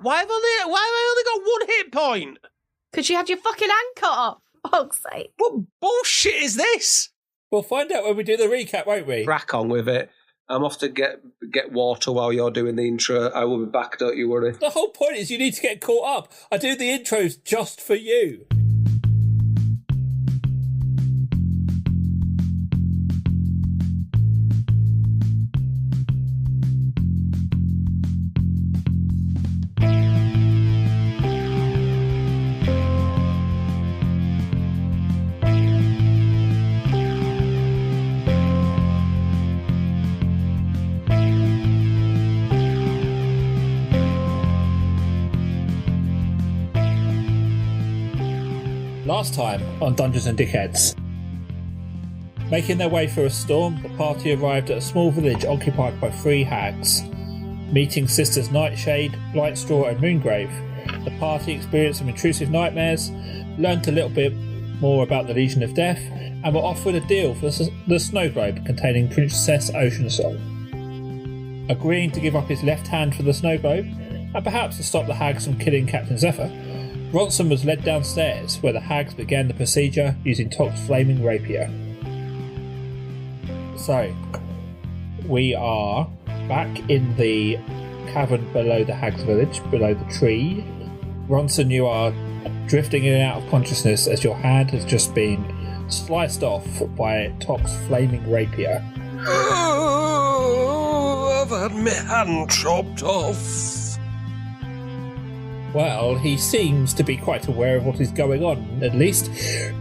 Why have I only got 1 hit point? Because you had your fucking hand cut off. For fuck's sake. What bullshit is this? We'll find out when we do the recap, won't we? Crack on with it. I'm off to get water while you're doing the intro. I will be back, don't you worry. The whole point is you need to get caught up. I do the intros just for you. Last time on Dungeons and Dickheads. Making their way through a storm, the party arrived at a small village occupied by 3 hags. Meeting sisters Nightshade, Blightstraw and Moongrave, the party experienced some intrusive nightmares, learnt a little bit more about the Legion of Death, and were offered a deal for the snow globe containing Princess Oceansong. Agreeing to give up his left hand for the snow globe, and perhaps to stop the hags from killing Captain Zephyr, Ronson was led downstairs, where the hags began the procedure using Tok's flaming rapier. So, we are back in the cavern below the hags' village, below the tree. Ronson, you are drifting in and out of consciousness as your hand has just been sliced off by Tok's flaming rapier. Oh, I've had my hand chopped off. Well, he seems to be quite aware of what is going on, at least.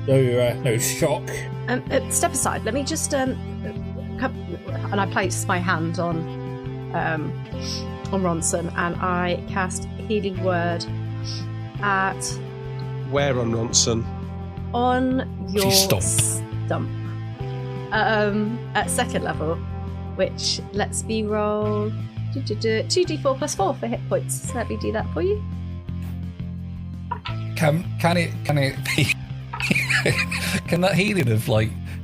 No shock. Step aside. Let me just and I place my hand on Ronson, and I cast Healing Word at. Where on Ronson? On your Stump. At 2nd level, which lets me roll 2d4 plus 4 for hit points. So let me do that for you. Can it be? Can that healing have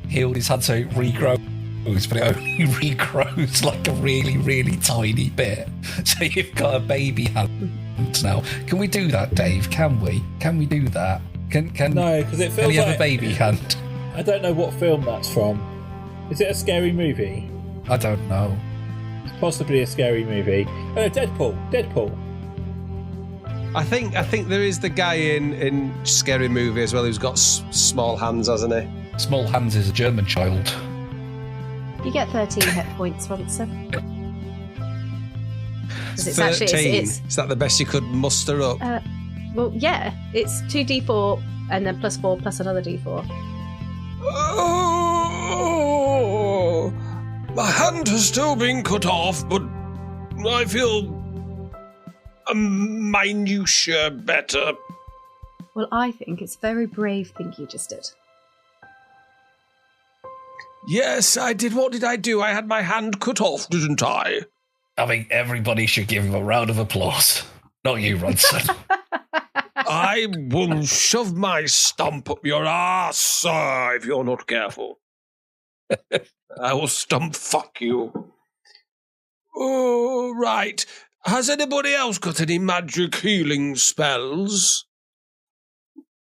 healed his hand so it regrows, but it only regrows like a really, really tiny bit? So you've got a baby hand now. Can we do that, Dave? Can we? Can we do that? Can no, because it feels can he like have a baby hand? I don't know what film that's from. Is it a scary movie? I don't know. It's possibly a scary movie. Oh, Deadpool. I think there is the guy in Scary Movie as well who's got small hands, hasn't he? Small Hands is a German child. You get 13 hit points, Ronson. It's 13. Is that the best you could muster up? Well, yeah. It's 2d4 and then plus 4 plus another d4. Oh, my hand has still been cut off, but I feel a minutiae better. Well, I think it's a very brave thing you just did. Yes, I did. What did I do? I had my hand cut off, didn't I? I think everybody should give him a round of applause. Not you, Ronson. I will shove my stump up your arse, sir, if you're not careful. I will stump fuck you. Oh, right. Has anybody else got any magic healing spells?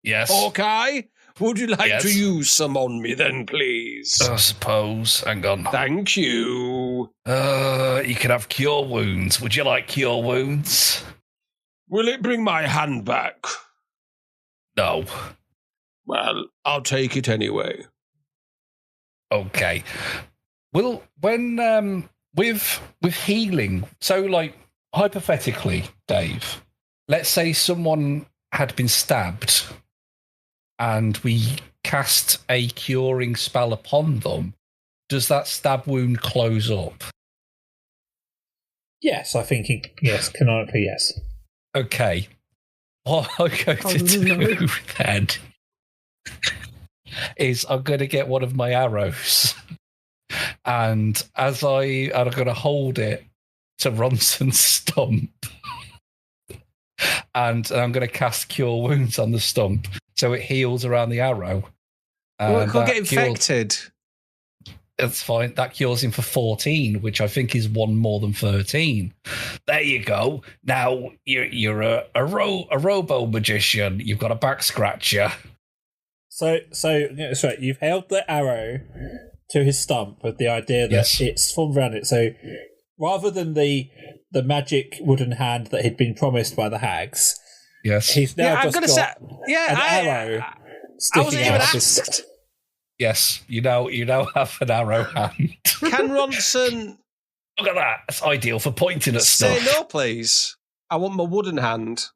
Yes. Hawkeye, would you like to use some on me then, please? I suppose. Hang on. Thank you. You can have Cure Wounds. Would you like Cure Wounds? Will it bring my hand back? No. Well, I'll take it anyway. Okay. Well, when with healing, so hypothetically, Dave, let's say someone had been stabbed and we cast a curing spell upon them, does that stab wound close up? Yes, I think canonically, yes. Okay. What I'm going to do then is I'm going to get one of my arrows, and I'm going to hold it to Ronson's stump, and I'm going to cast Cure Wounds on the stump so it heals around the arrow. Well, it could get infected. That's fine. That cures him for 14, which I think is one more than 13. There you go. Now you're a robo magician. You've got a back scratcher. So that's right. You've held the arrow to his stump with the idea that it's formed around it. So rather than the magic wooden hand that had been promised by the hags, he's now just got an arrow sticking out of his. Yes, you now have an arrow hand. Can Ronson... Look at that. That's ideal for pointing at stuff. Say no, please. I want my wooden hand.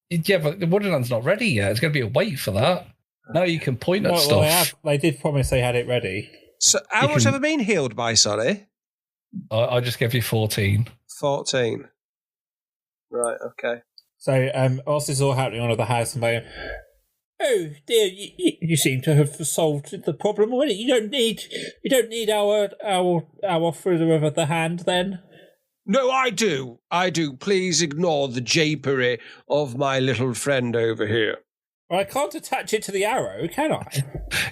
Yeah, but the wooden hand's not ready yet. It's going to be a wait for that. Now you can point at stuff. Well, they did promise they had it ready. So how much have I been healed by, sorry? I just gave you 14. 14. Right, okay. So whilst this is all happening on the house, and they... Oh dear, you seem to have solved the problem already. You don't need our further of the hand then. No, I do. Please ignore the japery of my little friend over here. Well, I can't attach it to the arrow, can I?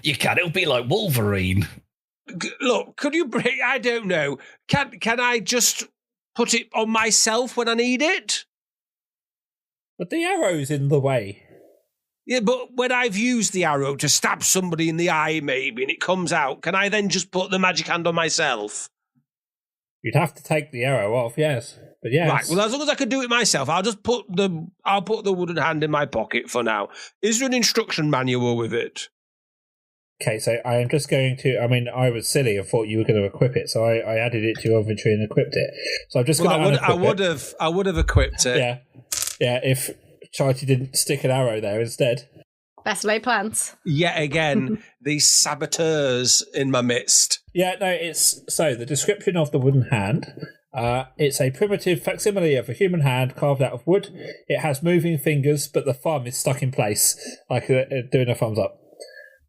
You can. It'll be like Wolverine. Look, could you bring... I don't know. Can I just put it on myself when I need it? But the arrow's in the way. Yeah, but when I've used the arrow to stab somebody in the eye, maybe, and it comes out, can I then just put the magic hand on myself? You'd have to take the arrow off, yes. But yes. Right, well, as long as I can do it myself, I'll put the wooden hand in my pocket for now. Is there an instruction manual with it? Okay, so I am just going to... I mean, I was silly and thought you were going to equip it, so I added it to your inventory and equipped it. So I'm just going to I would have equipped it. Yeah, if Charity didn't stick an arrow there instead. Best laid plans. Yet again, these saboteurs in my midst. Yeah, no, it's... So, the description of the wooden hand... it's a primitive facsimile of a human hand carved out of wood. It has moving fingers, but the thumb is stuck in place, like doing a thumbs up.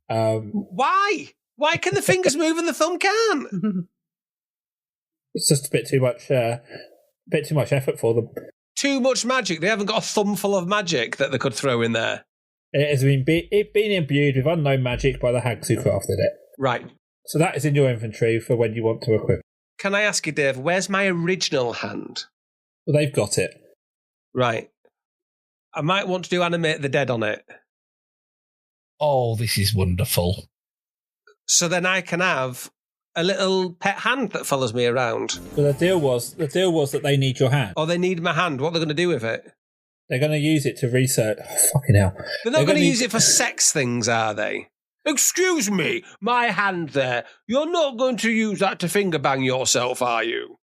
Why? Why can the fingers move and the thumb can't? It's just a bit too much effort for them. Too much magic. They haven't got a thumb full of magic that they could throw in there. It has been imbued with unknown magic by the hags who crafted it. Right. So that is in your inventory for when you want to equip. Can I ask you, Dave, where's my original hand? Well, they've got it. Right. I might want to animate the dead on it. Oh, this is wonderful. So then I can have a little pet hand that follows me around. Well, the deal was that they need your hand. Oh, they need my hand. What are they going to do with it? They're going to use it to research... Oh, fucking hell. They're not going to use it for sex things, are they? Excuse me, my hand there. You're not going to use that to finger bang yourself, are you?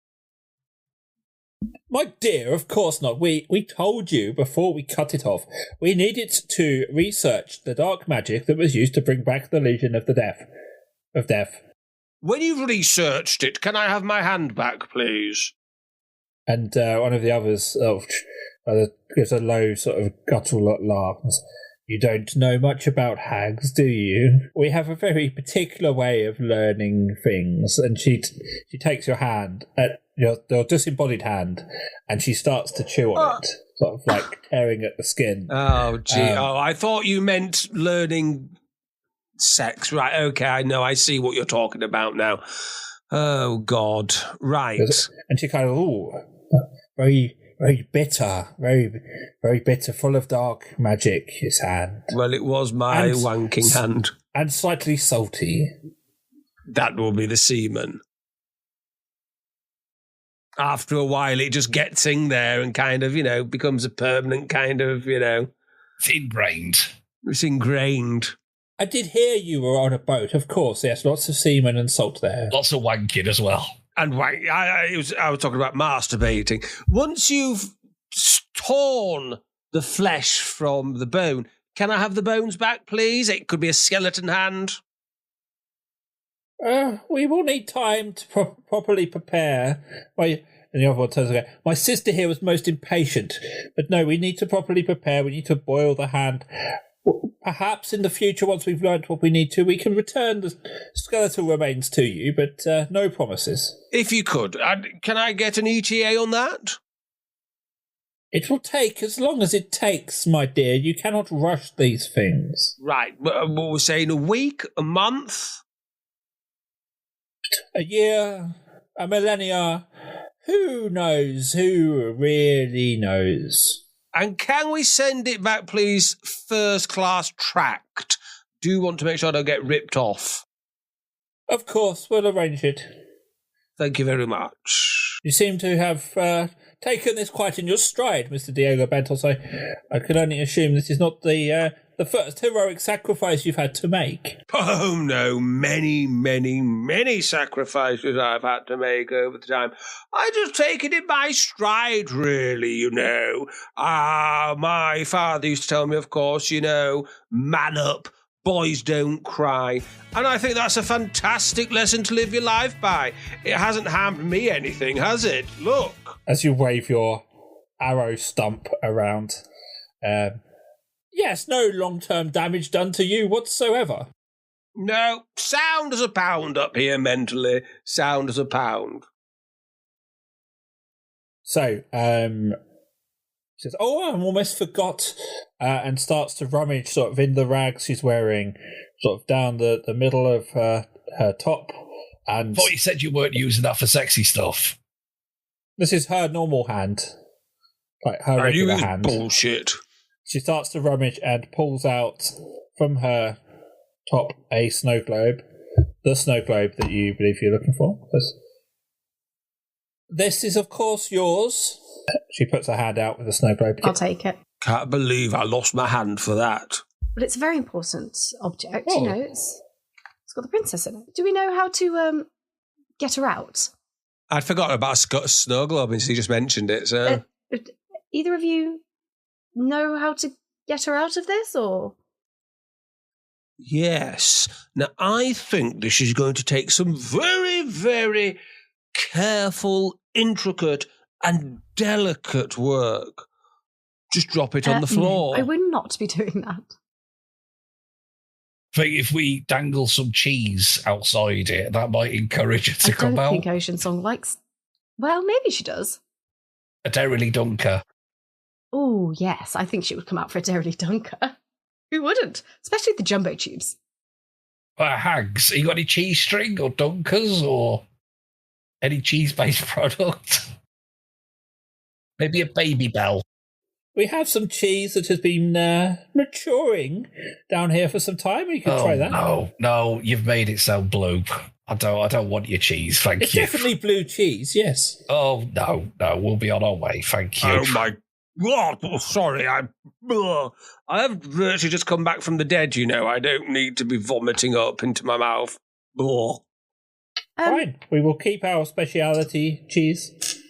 My dear, of course not. We told you before we cut it off. We needed to research the dark magic that was used to bring back the Legion of Death. When you've researched it, can I have my hand back, please? And one of the others gives a low sort of guttural laugh. You don't know much about hags, do you? We have a very particular way of learning things. And she takes your hand, your disembodied hand, and she starts to chew on it, sort of like tearing at the skin. Oh, gee. I thought you meant learning sex. Right, okay, I know. I see what you're talking about now. Oh, God. Right. And she kind of, very... Very bitter, very, very bitter, full of dark magic, his hand. Well, it was my wanking hand. And slightly salty. That will be the semen. After a while, it just gets in there and kind of, becomes a permanent kind of, It's ingrained. It's ingrained. I did hear you were on a boat, of course. Yes, lots of semen and salt there. Lots of wanking as well. And I was talking about masturbating. Once you've torn the flesh from the bone, can I have the bones back, please? It could be a skeleton hand. We will need time to properly prepare. And the other one turns again. My sister here was most impatient. But no, we need to properly prepare. We need to boil the hand. Perhaps in the future, once we've learned what we need to, we can return the skeletal remains to you, but no promises. If you could. Can I get an ETA on that? It will take as long as it takes, my dear. You cannot rush these things. Right. What we're saying, a week, a month? A year, a millennia. Who knows? Who really knows? And can we send it back, please, first class tracked? Do want to make sure I don't get ripped off. Of course, we'll arrange it. Thank you very much. You seem to have taken this quite in your stride, Mr. Diego Bentos. I can only assume this is not the first heroic sacrifice you've had to make. Oh, no, many, many, many sacrifices I've had to make over the time. I just taken it by stride, really, you know. My father used to tell me, of course, you know, man up, boys don't cry. And I think that's a fantastic lesson to live your life by. It hasn't harmed me anything, has it? Look. As you wave your arrow stump around, yes, no long-term damage done to you whatsoever. No, sound as a pound up here mentally. Sound as a pound. So, says, "Oh, I almost forgot," and starts to rummage sort of in the rags she's wearing, sort of down the middle of her top. And I thought you said you weren't using that for sexy stuff. This is her normal hand, like her regular hand. Bullshit. She starts to rummage and pulls out from her top a snow globe, the snow globe that you believe you're looking for. This is, of course, yours. She puts her hand out with the snow globe. I'll take it. Can't believe I lost my hand for that. But it's a very important object, Oh. you know. It's got the princess in it. Do we know how to get her out? I'd forgotten about a snow globe until you just mentioned it. So Either of you know how to get her out of this, or? yes. Now, I think this is going to take some very, very careful, intricate, and delicate work. Just drop it on the floor. No, I would not be doing that. I think if we dangle some cheese outside it, that might encourage her to come I out. don't think Ocean Song likes... Well, maybe she does. A Dairy Dunker. Oh, yes, I think she would come out for a Dairy Dunker. Who wouldn't? Especially the jumbo tubes. Hags, you got any cheese string or Dunkers or any cheese-based product? Maybe a Baby Bell. We have some cheese that has been maturing down here for some time. You can try that. No, you've made it sound blue. I don't want your chease, thank It's you. definitely blue cheese, yes. Oh, no, we'll be on our way, thank you. Oh, my God. Oh, sorry, I have virtually just come back from the dead, you know. I don't need to be vomiting up into my mouth. Fine. We will keep our speciality cheese.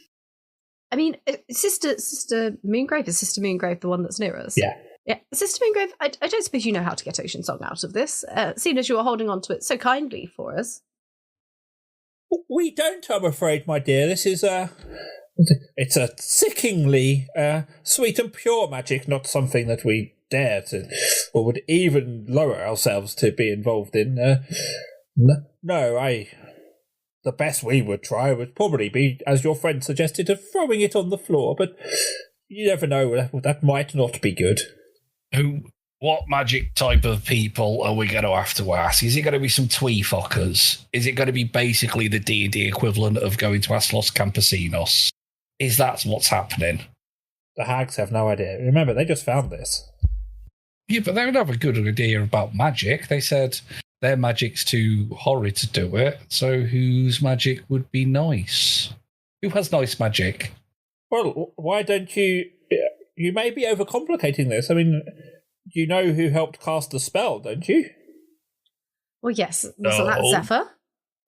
I mean, Sister Moongrave, is Sister Moongrave the one that's near us? Yeah. Yeah, Sister Moongrave, I don't suppose you know how to get Ocean Song out of this, seeing as you are holding on to it so kindly for us. We don't, I'm afraid, my dear. This is it's a sickeningly sweet and pure magic, not something that we dare to, or would even lower ourselves to be involved in. The best we would try would probably be, as your friend suggested, of throwing it on the floor, but you never know, that might not be good. What magic type of people are we going to have to ask? Is it going to be some tweefuckers? Is it going to be basically the D&D equivalent of going to ask Los Campesinos? Is that what's happening? The Hags have no idea. Remember, they just found this. Yeah, but they would have a good idea about magic. They said their magic's too horrid to do it, so whose magic would be nice? Who has nice magic? Well, why don't you... You may be overcomplicating this. I mean, you know who helped cast the spell, don't you? Well, yes. Wasn't that No. Zephyr?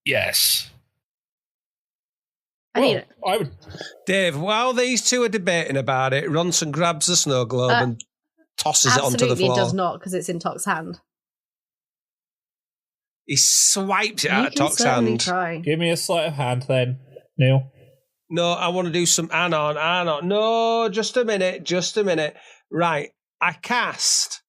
Yes. I would... Dave, while these two are debating about it, Ronson grabs the snow globe and tosses it onto the absolutely floor. it does not, because it's in Tok's hand. He swipes it out of You can Tok's certainly hand. try. Give me a sleight of hand then, Neil. No, I want to do some anon. No, just a minute. Right, I cast.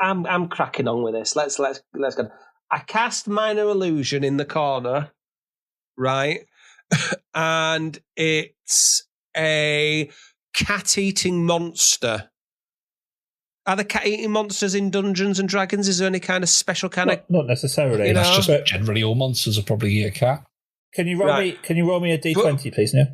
I'm cracking on with this. Let's go. I cast minor illusion in the corner, right, and it's a cat-eating monster. Are there cat-eating monsters in Dungeons and Dragons? Is there any kind of special kind of... Not necessarily. You know, That's just generally all monsters are probably eat a cat. Can you roll me? Can you roll me a d20, please, Neil?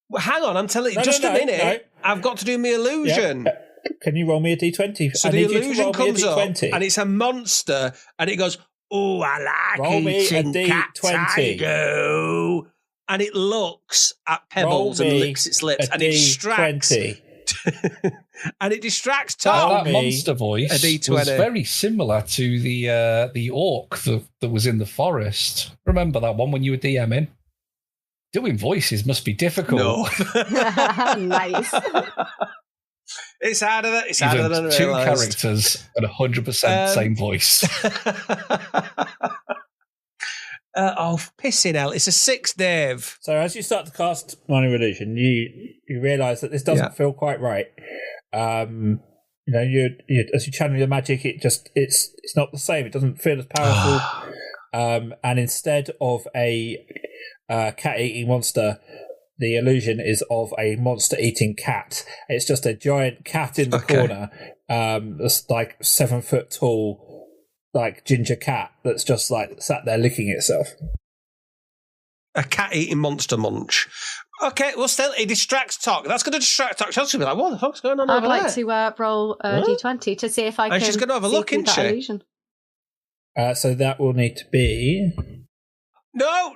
Well, hang on, I'm telling you, just a minute. No. I've got to do my illusion. Yeah. Can you roll me a d20? So the illusion comes up, and it's a monster, and it goes, "Oh, I like roll eating me a cats, I do." And it looks at Pebbles and licks its lips, and it distracts. And it distracts Tom. That monster voice was very similar to the orc that was in the forest. Remember that one when you were DMing? Doing voices must be difficult. No. Nice. It's harder than I two realised. characters and 100% same voice. Oh, pissing hell. It's a 6, Dave. So as you start to cast Minor Illusion, you realise that this doesn't feel quite right. You know, you as you channel your magic, it's not the same. It doesn't feel as powerful. And instead of a cat-eating monster, the illusion is of a monster-eating cat. It's just a giant cat in the corner, that's like 7 foot tall, like ginger cat that's just like sat there licking itself. A cat-eating monster munch. Okay, well, still, it distracts Tok. That's going to distract Tok. She'll be like, what the fuck's going on I'd over like there? to roll a d20 to see if I can. And she's going to have a look, isn't she? Illusion. So that will need to be... No.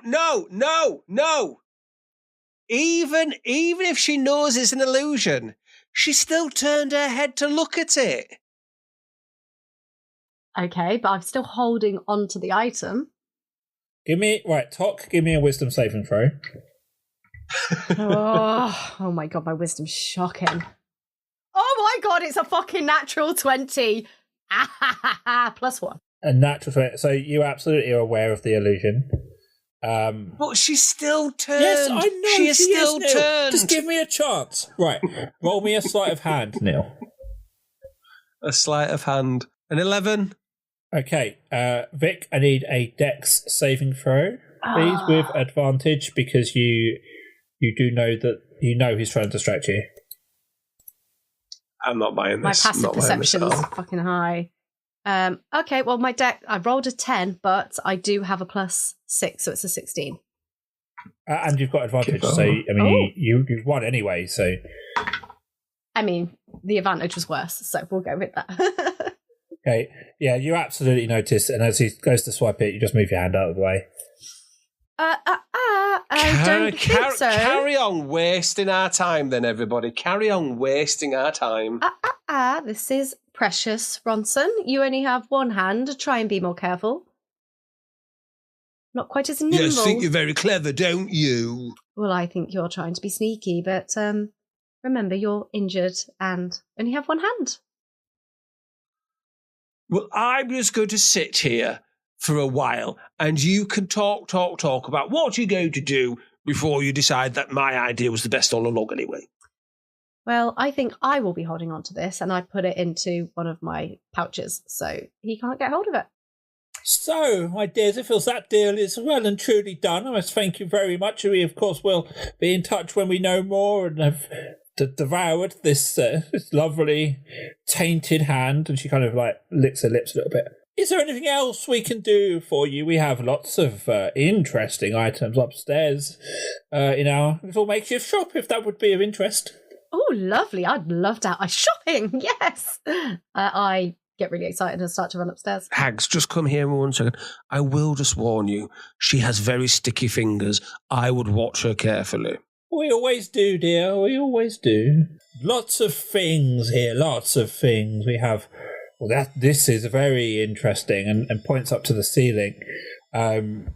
Even if she knows it's an illusion, she still turned her head to look at it. Okay, but I'm still holding on to the item. Tok, give me a wisdom saving throw. Oh my god, my wisdom's shocking. Oh my god, it's a fucking natural 20. +1. A natural 20. So you absolutely are aware of the illusion. But she's still turned. Yes, I know. She is still Neil. turned. Just give me a chance. Right. Roll me a sleight of hand, Neil. A sleight of hand. An 11. Okay. Vic, I need a dex saving throw, please, with advantage, because you do know that he's trying to distract you. I'm not buying My this. passive perception is fucking high. Okay, well, my deck, I rolled a 10, but I do have a +6, so it's a 16. And you've got advantage, so, I mean, you've won anyway, so... I mean, the advantage was worse, so we'll go with that. Okay, yeah, you absolutely notice, and as he goes to swipe it, you just move your hand out of the way. I don't think so. Carry on wasting our time then, everybody. Carry on wasting our time. This is precious, Ronson. You only have one hand. Try and be more careful. Not quite as nimble. Yes, think you're very clever, don't you? Well, I think you're trying to be sneaky, but remember, you're injured and only have one hand. Well, I'm just going to sit here for a while, and you can talk about what you're going to do before you decide that my idea was the best all along anyway. Well, I think I will be holding on to this, and I put it into one of my pouches, so he can't get hold of it. So, my dears, it feels that deal is well and truly done. I must thank you very much. We, of course, will be in touch when we know more and have devoured this lovely tainted hand. And she kind of like licks her lips a little bit. Is there anything else we can do for you? We have lots of interesting items upstairs in our little makeshift shop, if that would be of interest. Oh, lovely. I'd love to have shopping. Yes. I get really excited and start to run upstairs. Hags, just come here 1 second. I will just warn you, she has very sticky fingers. I would watch her carefully. We always do, dear. We always do. Lots of things here. Lots of things. We have... Well, this is very interesting and points up to the ceiling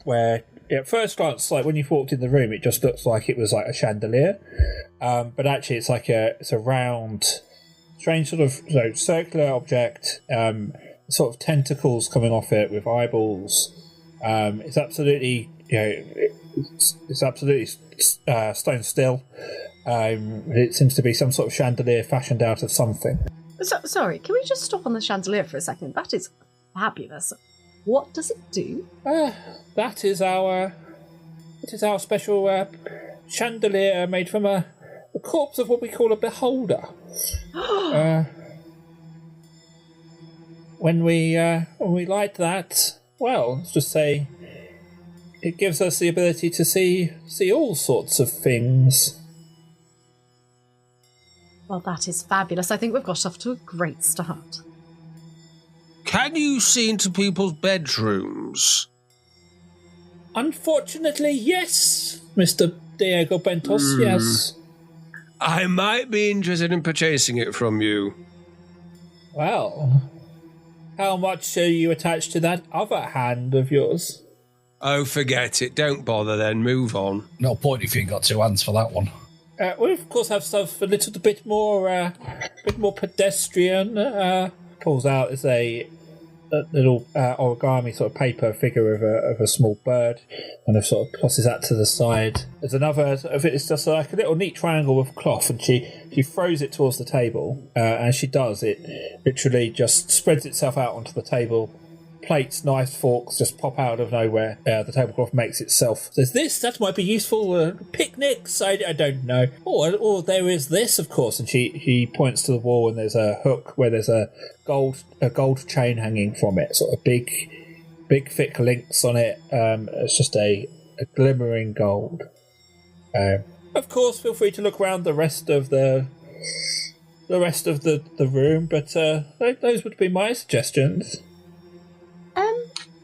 where at first glance, like when you walked in the room, it just looks like it was like a chandelier. But actually it's like it's a round, strange sort of circular object, sort of tentacles coming off it with eyeballs. It's absolutely, it's absolutely stone still. It seems to be some sort of chandelier fashioned out of something. Sorry, can we just stop on the chandelier for a second? That is fabulous. What does it do? That is our special chandelier made from a corpse of what we call a beholder. when we light that, well, let's just say it gives us the ability to see all sorts of things. Well, that is fabulous. I think we've got off to a great start. Can you see into people's bedrooms? Unfortunately, yes, Mr. Diego Bentos, yes. I might be interested in purchasing it from you. Well, how much are you attached to that other hand of yours? Oh, forget it. Don't bother then. Move on. No point if you ain't got two hands for that one. We of course have stuff a little bit more pedestrian. Pulls out as a little origami sort of paper figure of a small bird, and sort of tosses that to the side. There's another. It's just like a little neat triangle of cloth, and she throws it towards the table. As she does, it literally just spreads itself out onto the table. Plates, knives, forks just pop out of nowhere. The tablecloth makes itself. There's this, that might be useful. Picnics, I don't know. Or there is this, of course. And she points to the wall, and there's a hook where there's a gold chain hanging from it. Sort of big thick links on it. It's just a glimmering gold. Of course, feel free to look around the rest of the room, but those would be my suggestions.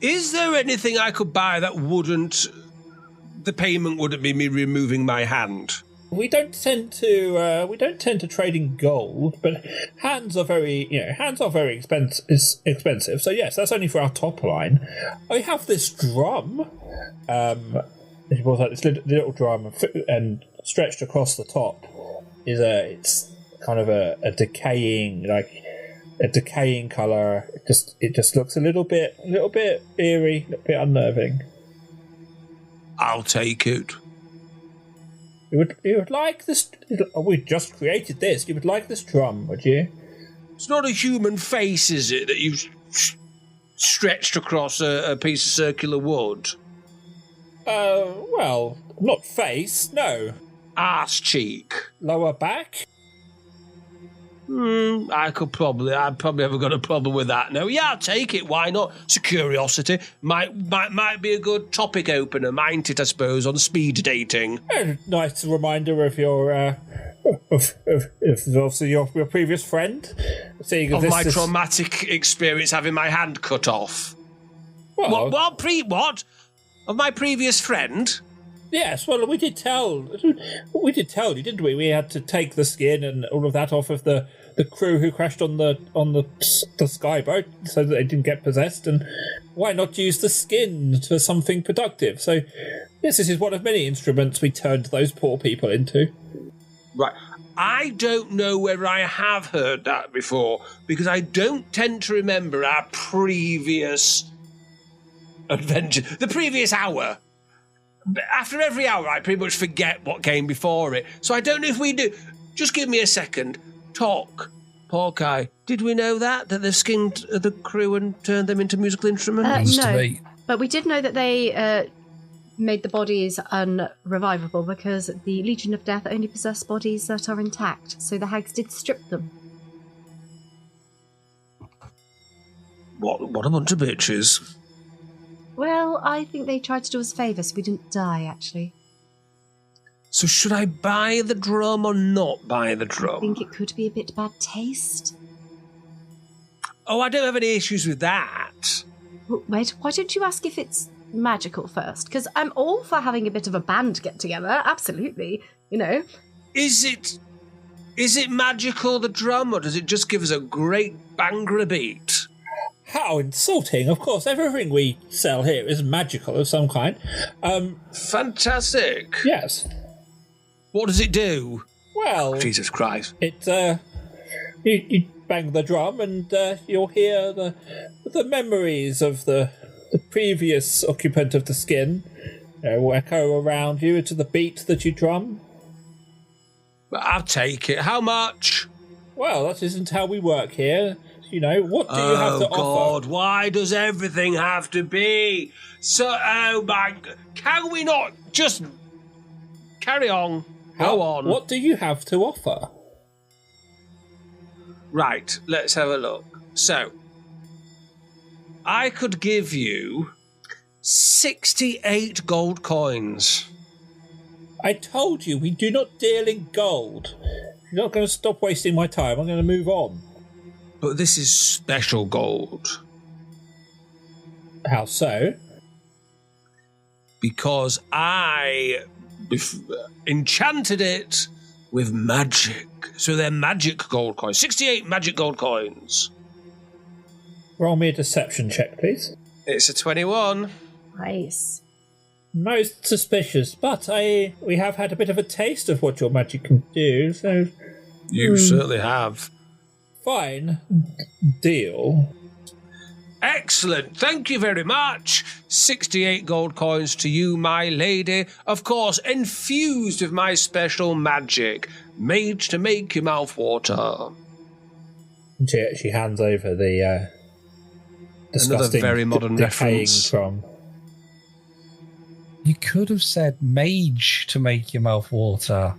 Is there anything I could buy that the payment wouldn't be me removing my hand? We don't tend to trade in gold, but hands are very expensive. So yes, that's only for our top line. I have this drum. She pulls out this little drum, and stretched across the top it's kind of a decaying colour. It just looks a little bit eerie, a little bit unnerving. I'll take it. You would like this? We just created this. You would like this drum, would you? It's not a human face, is it, that you've stretched across a piece of circular wood? Well, not face, no. Arse cheek. Lower back? I'd probably have got a problem with that. No, yeah, I'll take it. Why not? It's a curiosity. Might be a good topic opener, mightn't it? I suppose on speed dating. A nice reminder of your obviously your previous friend. Seeing of my traumatic experience having my hand cut off. Well, what? Of my previous friend? Yes, well, we did tell you, didn't we? We had to take the skin and all of that off of the crew who crashed on the skyboat so that they didn't get possessed, and why not use the skin to something productive? So, yes, this is one of many instruments we turned those poor people into. Right. I don't know whether I have heard that before, because I don't tend to remember our previous adventure, the previous hour. After every hour, I pretty much forget what came before it. So I don't know if we do. Just give me a second. Talk. Porky, did we know that they've skinned the crew and turned them into musical instruments? No, but we did know that they made the bodies unrevivable because the Legion of Death only possess bodies that are intact. So the hags did strip them. What a bunch of bitches. Well, I think they tried to do us a favour so we didn't die, actually. So should I buy the drum or not buy the drum? I think it could be a bit bad taste. Oh, I don't have any issues with that. Wait, why don't you ask if it's magical first? Because I'm all for having a bit of a band get together, absolutely, you know. Is it magical, the drum, or does it just give us a great banger beat? How insulting. Of course, everything we sell here is magical of some kind. Fantastic. Yes. What does it do? Well... Jesus Christ. It, you bang the drum and you'll hear the memories of the previous occupant of the skin will echo around you to the beat that you drum. I'll take it. How much? Well, that isn't how we work here. You know, what do you have to offer? Oh, God, why does everything have to be so... Oh, my... Can we not just... Carry on. Go on. What do you have to offer? Right, let's have a look. So, I could give you 68 gold coins. I told you we do not deal in gold. If you're not going to stop wasting my time, I'm going to move on. But this is special gold. How so? Because I enchanted it with magic. So they're magic gold coins. 68 magic gold coins. Roll me a deception check, please. It's a 21. Nice. Most suspicious, but we have had a bit of a taste of what your magic can do, so... You certainly have. Fine. Deal. Excellent. Thank you very much. 68 gold coins to you, my lady. Of course, infused with my special magic, made to make your mouth water. She hands over the disgusting, another very modern decaying reference. From. You could have said mage to make your mouth water.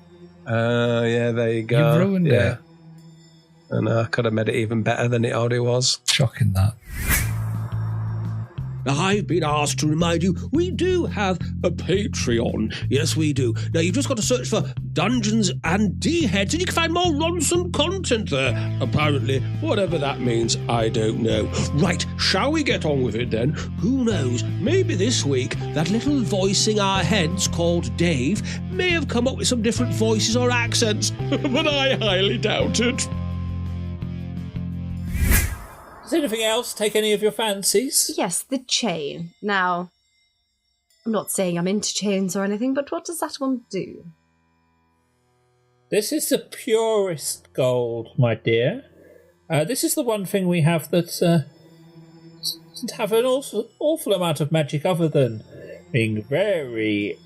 Yeah, there you go. You ruined it. And I could have made it even better than it already was. Shocking, that. I've been asked to remind you, we do have a Patreon. Yes, we do. Now, you've just got to search for Dungeons and D-Heads, and you can find more Ronson content there. Apparently, whatever that means, I don't know. Right, shall we get on with it then? Who knows? Maybe this week, that little voice in our heads called Dave may have come up with some different voices or accents, but I highly doubt it. Does anything else take any of your fancies? Yes, the chain. Now, I'm not saying I'm into chains or anything, but what does that one do? This is the purest gold, my dear. This is the one thing we have that doesn't have an awful amount of magic other than being very...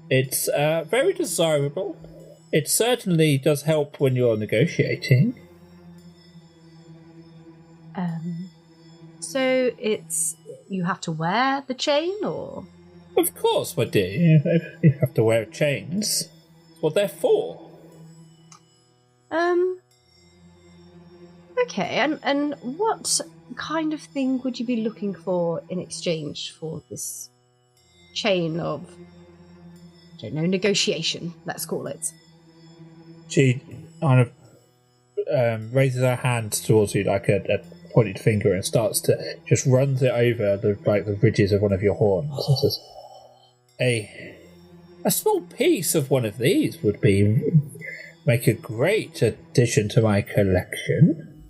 it's very desirable. It certainly does help when you're negotiating. So it's... You have to wear the chain, or...? Of course, my dear. You have to wear chains. That's what they're for. Okay, and what kind of thing would you be looking for in exchange for this chain of, I don't know, negotiation, let's call it? She kind of raises her hand towards you like a pointed finger and starts to just runs it over the ridges of one of your horns. And says, a small piece of one of these would make a great addition to my collection.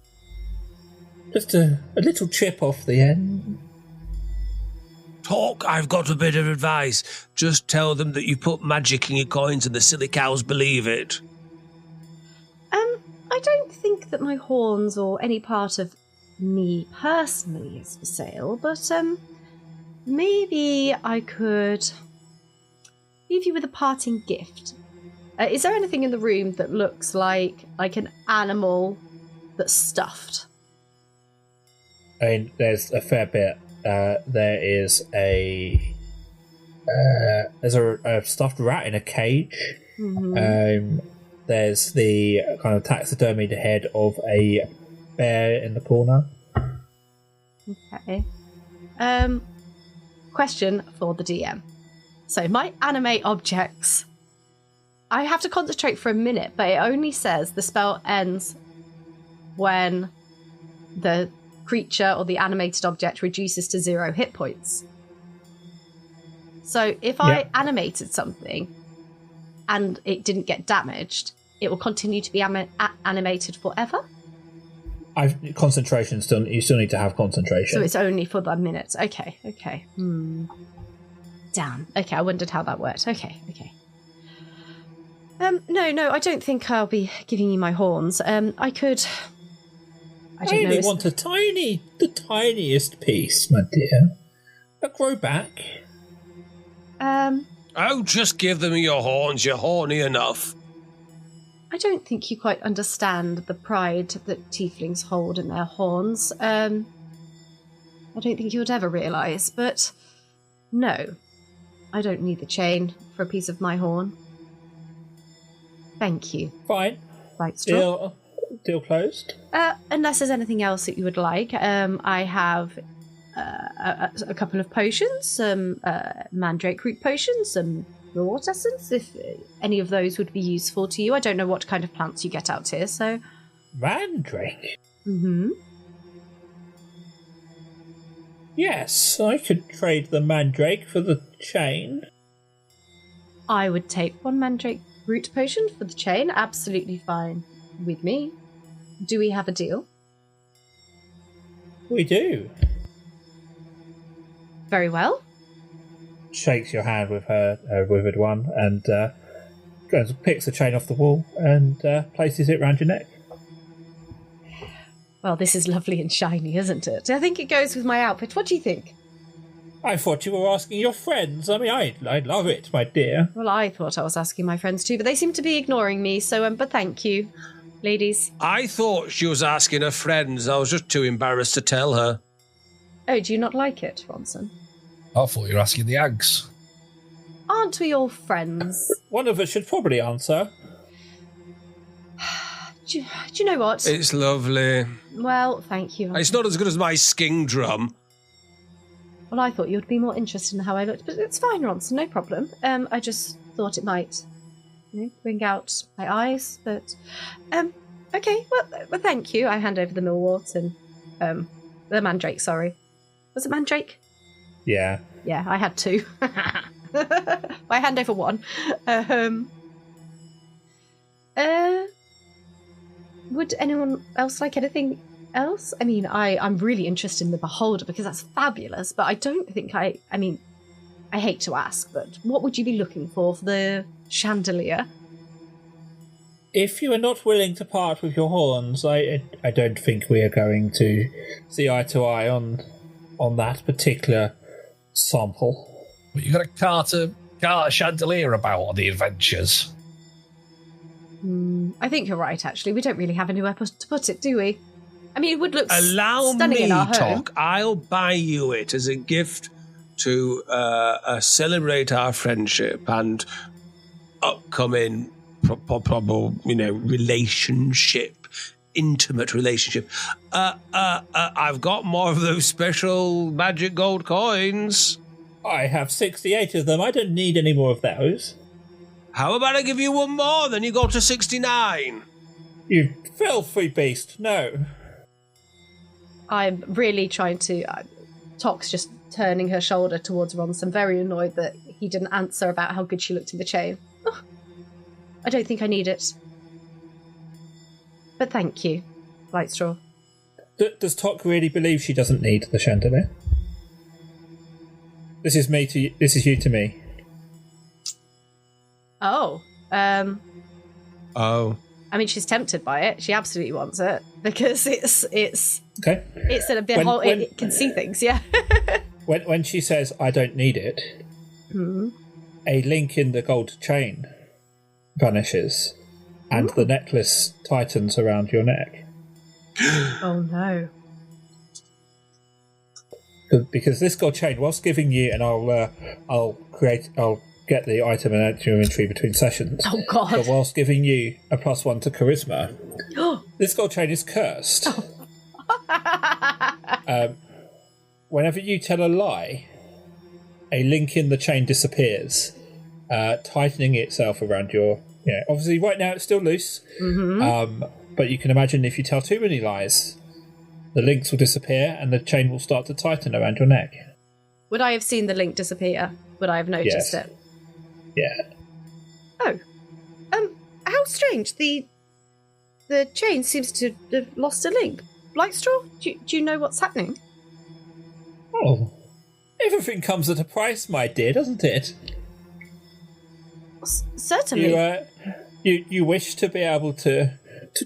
Just a little chip off the end. Talk, I've got a bit of advice. Just tell them that you put magic in your coins and the silly cows believe it. I don't think that my horns or any part of me personally is for sale, but maybe I could leave you with a parting gift. Is there anything in the room that looks like an animal that's stuffed? And there's a fair bit. There is there's a stuffed rat in a cage. Mm-hmm. There's the kind of taxidermied head of a bear in the corner. Okay. Question for the DM. So my animate objects, I have to concentrate for a minute, but it only says the spell ends when the creature or the animated object reduces to 0 hit points. So if I animated something and it didn't get damaged, it will continue to be animated forever? Concentration you still need to have concentration. So it's only for the minute. Okay. Damn. Okay, I wondered how that worked. Okay. No, I don't think I'll be giving you my horns. I only want the tiniest piece, my dear. They'll grow back. Oh, just give them your horns. You're horny enough. I don't think you quite understand the pride that tieflings hold in their horns. I don't think you would ever realise, but no, I don't need the chain for a piece of my horn. Thank you. Fine. Right, straw. deal closed. Unless there's anything else that you would like, I have a couple of potions, some mandrake root potions, some reward essence, if any of those would be useful to you. I don't know what kind of plants you get out here, so... Mandrake? Mm-hmm. Yes, I could trade the mandrake for the chain. I would take one mandrake root potion for the chain. Absolutely fine with me. Do we have a deal? We do. Very well. Shakes your hand with her withered one and goes and picks the chain off the wall and places it round your neck. Well, this is lovely and shiny, isn't it? I think it goes with my outfit. What do you think? I thought you were asking your friends. I mean, I love it, my dear. Well, I thought I was asking my friends too, but they seem to be ignoring me, so, but thank you, ladies. I thought she was asking her friends. I was just too embarrassed to tell her. Oh, do you not like it, Ronson? I thought you were asking the Hags. Aren't we all friends? One of us should probably answer. Do you know what? It's lovely. Well, thank you. It's not as good as my sking drum. Well, I thought you'd be more interested in how I looked, but it's fine, Ronson, no problem. I just thought it might, bring out my eyes, but... okay, well, thank you. I hand over the millwort and... the mandrake, sorry. Was it mandrake? Yeah. Yeah, I had two. I hand over one. Would anyone else like anything else? I mean, I'm really interested in the beholder because that's fabulous, but I don't think I hate to ask, but what would you be looking for the chandelier? If you are not willing to part with your horns, I don't think we are going to see eye to eye on that particular sample. But you got a cart a chandelier about on the adventures. I think you're right, actually. We don't really have anywhere to put it, do we? I mean, it would look Allow stunning me in our home. talk. I'll buy you it as a gift to celebrate our friendship and upcoming probable, relationship, intimate relationship. I've got more of those special magic gold coins. I have 68 of them. I don't need any more of those. How about I give you one more, then you go to 69? You filthy beast, no. I'm really trying to... Tox just turning her shoulder towards Ronson, very annoyed that he didn't answer about how good she looked in the chain. Oh, I don't think I need it. But thank you, Lightstraw. Does Tok really believe she doesn't need the chandelier? This is you to me. Oh. Oh. I mean, she's tempted by it. She absolutely wants it because it's Okay. It's a bit hot. It can see things. Yeah. when she says I don't need it, a link in the gold chain vanishes, and the necklace tightens around your neck. Oh no! Because this gold chain, whilst giving you, and I'll get the item and add to your inventory between sessions. Oh god! But whilst giving you a +1 to charisma, this gold chain is cursed. Whenever you tell a lie, a link in the chain disappears, tightening itself around your... obviously right now it's still loose, but you can imagine if you tell too many lies, the links will disappear and the chain will start to tighten around your neck. Would I have seen the link disappear? Would I have noticed it? Yeah. Oh. How strange. The chain seems to have lost a link. Lightstraw, do you know what's happening? Oh. Everything comes at a price, my dear, doesn't it? Certainly. You wish to be able to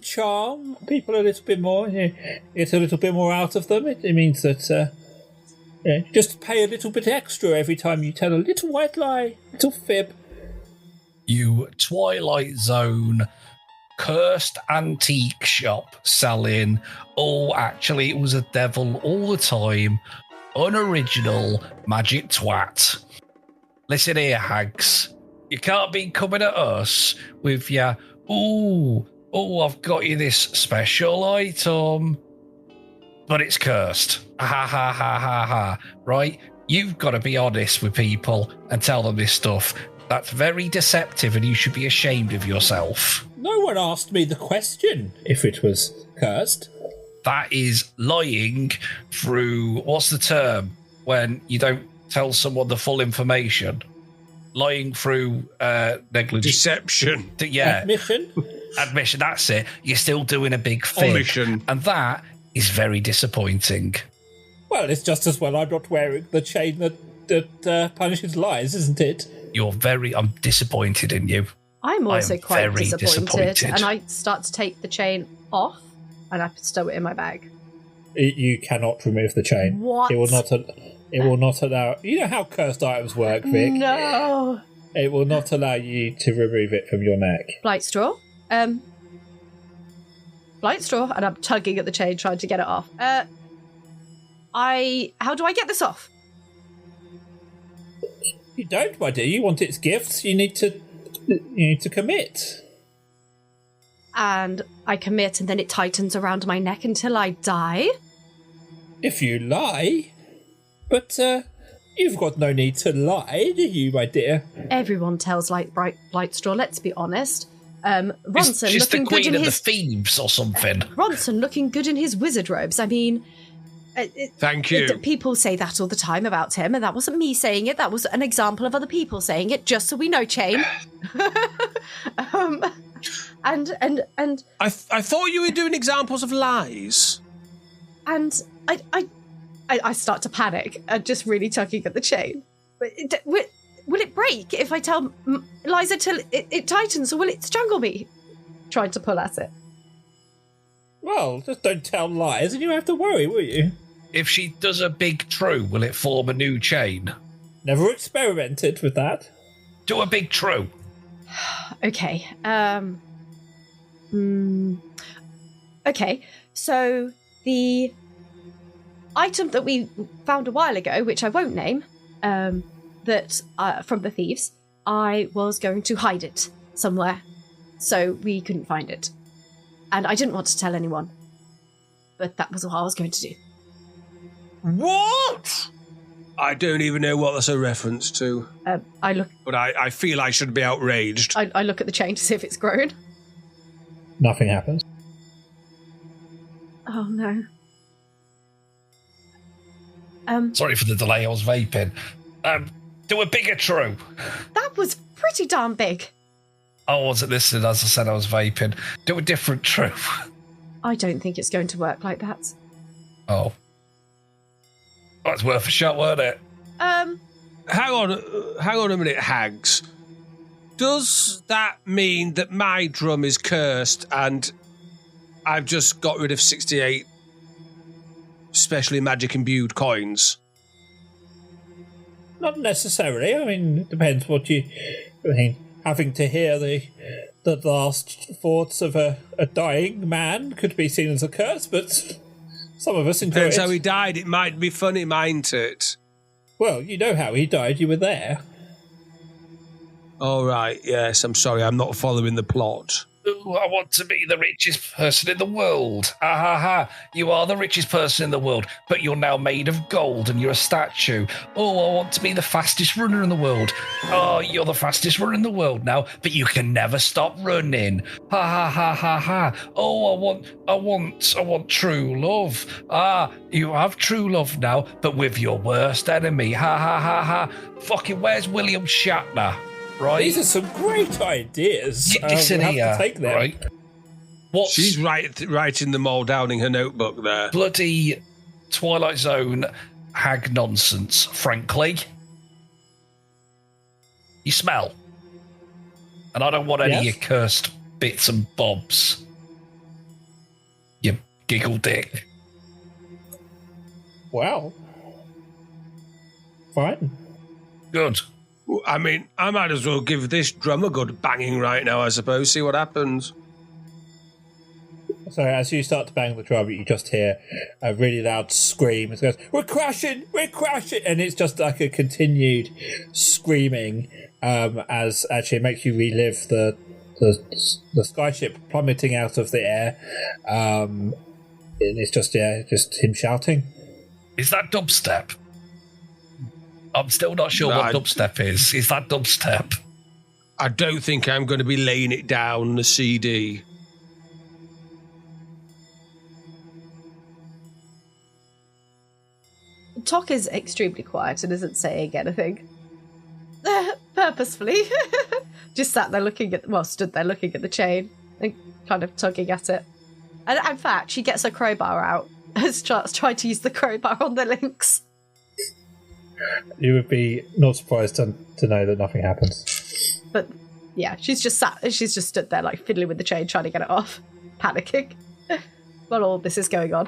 charm people a little bit more, get a little bit more out of them. It means that just pay a little bit extra every time you tell a little white lie, little fib. You Twilight Zone cursed antique shop selling, actually it was a devil all the time, unoriginal magic twat. Listen here, Hags. You can't be coming at us with your, oh, I've got you this special item, but it's cursed. Ha ha ha ha ha. Right? You've got to be honest with people and tell them this stuff. That's very deceptive, and you should be ashamed of yourself. No one asked me the question if it was cursed. That is lying through, what's the term when you don't tell someone the full information? Lying through negligence. Deception. Yeah. Admission, that's it. You're still doing a big thing. Omission. And that is very disappointing. Well, it's just as well I'm not wearing the chain that punishes lies, isn't it? I'm disappointed in you. I'm also quite very disappointed. And I start to take the chain off and I stow it in my bag. You cannot remove the chain. What? It will not allow... You know how cursed items work, Vic? No. It will not allow you to remove it from your neck. Blight straw. Blight straw, and I'm tugging at the chain trying to get it off. How do I get this off? You don't, my dear. You want its gifts. You need to commit. And I commit, and then it tightens around my neck until I die? If you lie. But you've got no need to lie, do you, my dear? Everyone tells Blight straw, let's be honest. Ronson She's looking the queen good in of his... the thieves or something. Ronson looking good in his wizard robes. I mean... Thank you. People say that all the time about him, and that wasn't me saying it. That was an example of other people saying it, just so we know, Chain. And I thought you were doing examples of lies. And I start to panic and just really tugging at the chain. Will it break if I tell Liza till it tightens, or will it strangle me? Trying to pull at it. Well, just don't tell lies and you don't have to worry, will you? If she does a big true, will it form a new chain? Never experimented with that. Do a big true. Okay. Okay, so the item that we found a while ago, which I won't name, that from the thieves, I was going to hide it somewhere, so we couldn't find it. And I didn't want to tell anyone, but that was what I was going to do. What? I don't even know what that's a reference to. I look. But I feel I should be outraged. I look at the chain to see if it's grown. Nothing happens. Oh no. Sorry for the delay, I was vaping. Do a bigger true. That was pretty darn big. I wasn't listening, as I said, I was vaping. Do a different true. I don't think it's going to work like that. Oh. That's worth a shot, weren't it? Hang on a minute, Hags. Does that mean that my drum is cursed and I've just got rid of 68 specially magic imbued coins? Not necessarily. I mean, it depends what you... I mean, having to hear the last thoughts of a dying man could be seen as a curse, but some of us enjoy Depends it. how he died. It might be funny, mightn't it? Well, you know how he died. You were there. All right, yes, I'm sorry. I'm not following the plot. Ooh, I want to be the richest person in the world. Ah ha ha. You are the richest person in the world, but you're now made of gold and you're a statue. Oh, I want to be the fastest runner in the world. Oh, you're the fastest runner in the world now, but you can never stop running. Ha ha ha ha ha. Oh, I want true love. Ah, you have true love now, but with your worst enemy. Ha ha ha ha. Fucking where's William Shatner? Right. These are some great ideas. Listen we'll here, have to take them. right? What's She's writing them all down in her notebook there. bloody Twilight Zone hag nonsense, frankly? You smell. And I don't want any of your cursed bits and bobs. You giggle dick. Well, fine. Good. I mean, I might as well give this drum a good banging right now, I suppose. See what happens. So as you start to bang the drum, you just hear a really loud scream. It goes, "We're crashing! We're crashing!" And it's just like a continued screaming as actually it makes you relive the skyship plummeting out of the air. And it's just him shouting. Is that dubstep? I'm still not sure what dubstep is. Is that dubstep? I don't think I'm going to be laying it down the CD. Tok is extremely quiet and isn't saying anything. Purposefully. Just stood there looking at the chain and kind of tugging at it. And in fact, she gets her crowbar out and starts trying to use the crowbar on the links. You would be not surprised to know that nothing happens. But yeah, she's just stood there like fiddling with the chain, trying to get it off, panicking while all this is going on.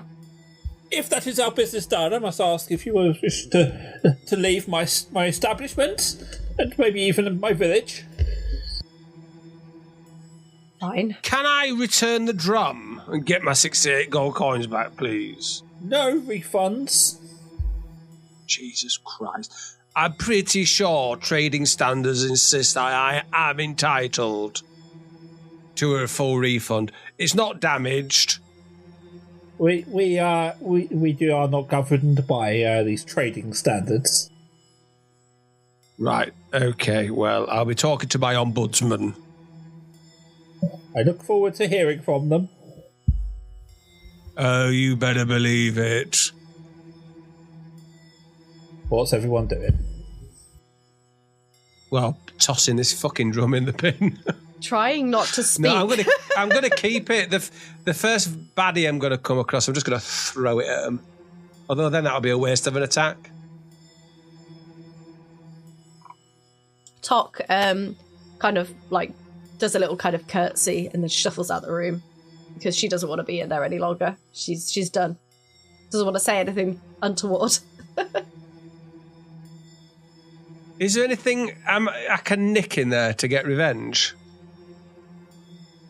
If that is our business done, I must ask if you wish to leave my establishment and maybe even my village. Fine. Can I return the drum and get my 68 gold coins back, please? No refunds. Jesus Christ. I'm pretty sure trading standards insist I am entitled to a full refund. It's not damaged. We are not governed by these trading standards. Right, okay, well, I'll be talking to my ombudsman. I look forward to hearing from them. Oh, you better believe it. What's everyone doing? Well, tossing this fucking drum in the bin. Trying not to speak. No, I'm gonna keep it. The first baddie I'm gonna come across, I'm just gonna throw it at him. Although then that'll be a waste of an attack. Tok kind of like does a little kind of curtsy and then shuffles out the room because she doesn't want to be in there any longer. She's done. Doesn't want to say anything untoward. Is there anything I can nick in there to get revenge?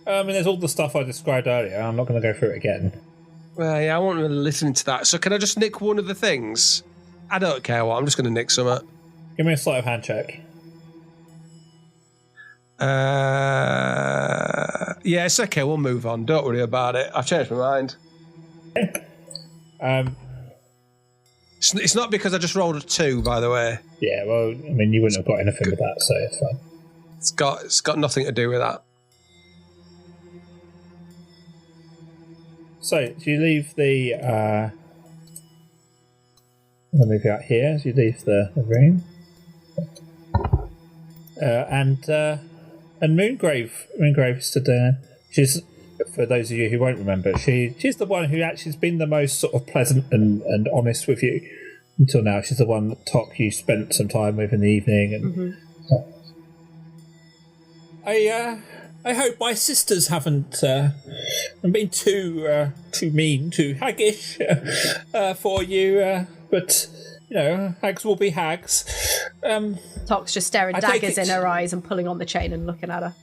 I mean, there's all the stuff I described earlier. I'm not going to go through it again. Well, yeah, I won't really listen to that. So can I just nick one of the things? I don't care what. I'm just going to nick something. Give me a sleight of hand check. Yeah, it's okay. We'll move on. Don't worry about it. I've changed my mind. It's not because I just rolled a 2, by the way. Yeah, well, I mean, you wouldn't have got anything with that, so it's fine. It's got nothing to do with that. So, do you leave the... I'll move you out here as you leave the room. And Moongrave stood there. She's, for those of you who won't remember, she's the one who actually has been the most sort of pleasant and honest with you until now. She's the one that Tok you spent some time with in the evening. And I hope my sisters haven't been too mean, too haggish for you. But you know, hags will be hags. Tok's just staring daggers in her eyes and pulling on the chain and looking at her.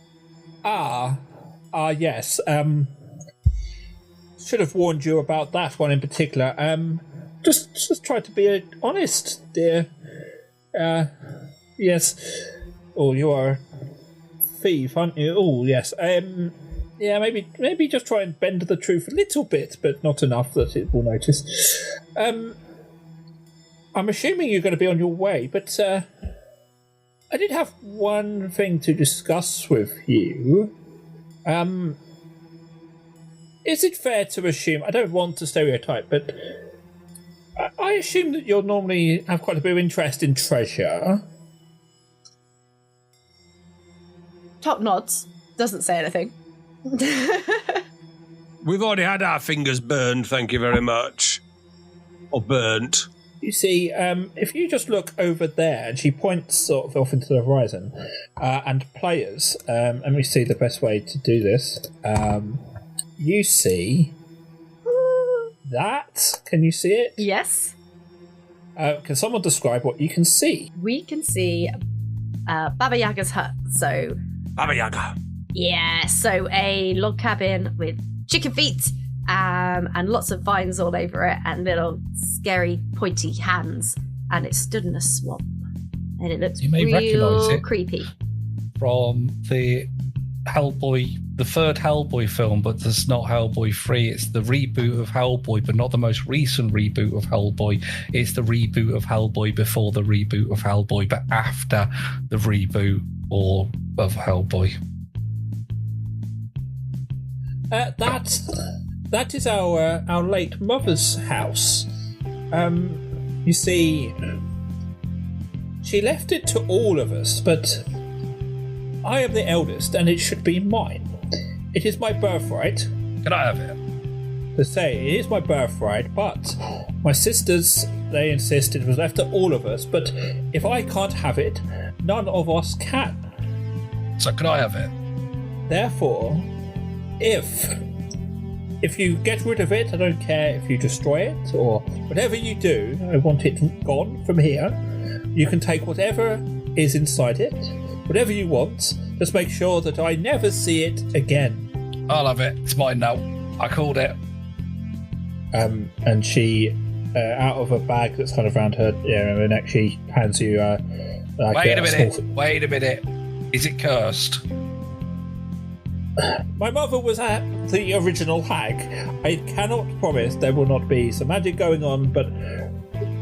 Yes. Should have warned you about that one in particular. Just try to be honest, dear. Yes. Oh, you are a thief, aren't you? Oh, yes. Yeah, maybe just try and bend the truth a little bit, but not enough that it will notice. I'm assuming you're going to be on your way, but I did have one thing to discuss with you. Is it fair to assume, I don't want to stereotype, but I assume that you'll normally have quite a bit of interest in treasure? Tok nods, doesn't say anything. We've already had our fingers burned, thank you very much. Or burnt. You see, if you just look over there, and she points sort of off into the horizon, and players, let me see the best way to do this. You see that? Can you see it? Yes. Can someone describe what you can see? We can see Baba Yaga's hut. So Baba Yaga. Yeah, so a log cabin with chicken feet and lots of vines all over it and little scary pointy hands, and it stood in a swamp and it looks You may recognise real it creepy from the Hellboy, the third Hellboy film, but there's not Hellboy 3. It's the reboot of Hellboy, but not the most recent reboot of Hellboy. It's the reboot of Hellboy before the reboot of Hellboy, but after the reboot of Hellboy. That is our late mother's house. You see, she left it to all of us, but I am the eldest, and it should be mine. It is my birthright. Can I have it? To say, it is my birthright, but my sisters, they insist it was left to all of us, but if I can't have it, none of us can. So can I have it? Therefore, if you get rid of it, I don't care if you destroy it or whatever you do, I want it gone from here. You can take whatever is inside it, whatever you want, just make sure that I never see it again. I'll have it. It's mine now. I called it. And she, out of a bag that's kind of around her neck, she hands you Wait a minute. Is it cursed? My mother was at the original hag. I cannot promise there will not be some magic going on, but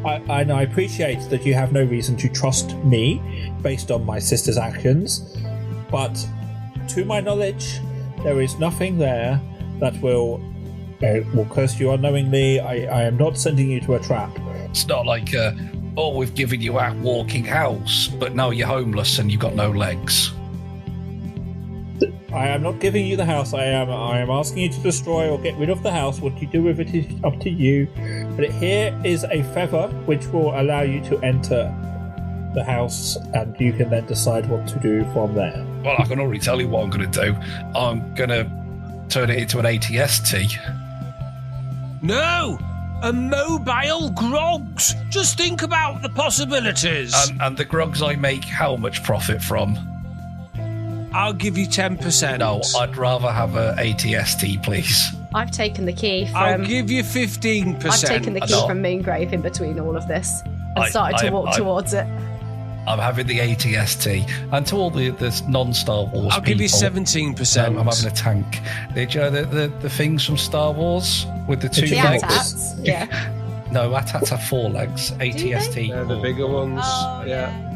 I appreciate that you have no reason to trust me based on my sister's actions. But to my knowledge, there is nothing there that will curse you unknowingly. I am not sending you to a trap. It's not like, we've given you our walking house, but now you're homeless and you've got no legs. I am not giving you the house. I am asking you to destroy or get rid of the house. What you do with it is up to you. But here is a feather which will allow you to enter the house, and you can then decide what to do from there. Well, I can already tell you what I'm going to do. I'm going to turn it into an ATST. No! A mobile grogs! Just think about the possibilities. And the grogs I make how much profit from? I'll give you 10%. No, I'd rather have a ATST, please. I've taken the key from... I'll give you 15%. I've taken the key from Moongrave in between all of this and started to walk towards it. I'm having the ATST. And to all the non-Star Wars I'll give you 17%. I'm having a tank. The things from Star Wars with the two legs? AT-ATs, yeah. No, AT-ATs have 4 legs. ATST. They're the bigger ones. Oh, yeah.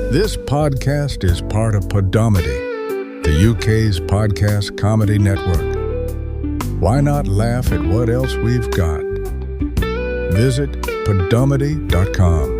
This podcast is part of Podomedy, the UK's podcast comedy network. Why not laugh at what else we've got? Visit podomedy.com.